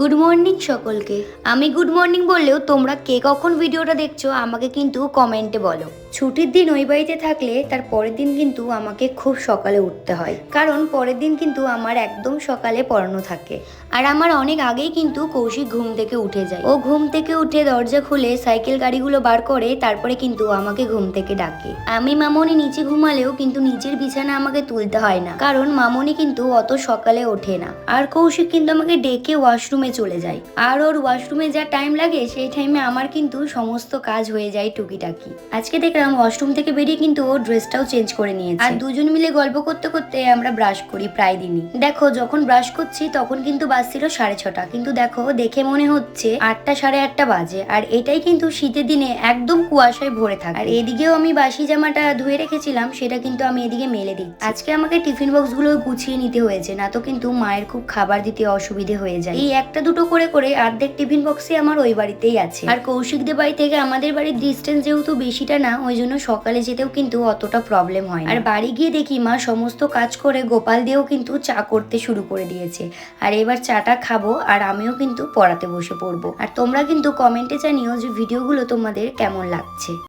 Good morning সকলকে। আমি good morning বললেও তোমরা কে কখন ভিডিওটা দেখছো আমাকে কিন্তু কমেন্টে বলো। ছুটির দিন ওই বাড়িতে থাকলে তার পরের দিন কিন্তু আমাকে খুব সকালে উঠতে হয়, কারণ পরের দিন কিন্তু আমার একদম সকালে পড়ানো থাকে। আর আমার অনেক আগেই কিন্তু কৌশিক ঘুম থেকে উঠে যায়। ও ঘুম থেকে উঠে দরজা খুলে সাইকেল গাড়িগুলো বার করে তারপরে কিন্তু আমাকে ঘুম থেকে ডাকে। আমি মামনি নিচে ঘুমালেও কিন্তু নিচের বিছানা আমাকে তুলতে হয় না, কারণ মামনি কিন্তু অত সকালে ওঠে না। আর কৌশিক কিন্তু আমাকে ডেকে ওয়াশরুমে চলে যায়, আর ওর ওয়াশরুমে যা টাইম লাগে সেই টাইমে আমার কিন্তু সমস্ত কাজ হয়ে যায় টুকিটাকি। আজকে দেখলাম ওয়াশরুম থেকে বেরিয়ে কিন্তু ও ড্রেসটাও চেঞ্জ করে নিয়েছে, আর দুজন মিলে গল্প করতে করতে আমরা ব্রাশ করি প্রায় দিনই। দেখো যখন ব্রাশ করছি তখন কিন্তু বাজছিল 6:30, কিন্তু দেখো দেখে মনে হচ্ছে 8টা 8:30 বাজে। আর এটাই কিন্তু শীতের দিনে একদম কুয়াশায় ভরে থাকে। আর এদিকেও আমি বাসি জামাটা ধুয়ে রেখেছিলাম, সেটা কিন্তু আমি এদিকে মেলে দিই। আজকে আমাকে টিফিন বক্স গুলো গুছিয়ে নিতে হয়েছে, না তো কিন্তু মায়ের খুব খাবার দিতে অসুবিধে হয়ে যায়। এই একটা দুটো করে করে অর্ধেক টিফিন বক্সই আমার ওই বাড়িতেই আছে। আর কৌশিকদের বাড়ি থেকে আমাদের বাড়ির ডিস্টেন্স যেহেতু বেশিটা না, ওই জন্য সকালে যেতেও কিন্তু অতটা প্রবলেম হয়। আর বাড়ি গিয়ে দেখি মা সমস্ত কাজ করে গোপাল দিয়েও কিন্তু চা করতে শুরু করে দিয়েছে। আর এবার চাটা খাবো আর আমিও কিন্তু পড়াতে বসে পড়বো। আর তোমরা কিন্তু কমেন্টে জানিও যে ভিডিওগুলো তোমাদের কেমন লাগছে।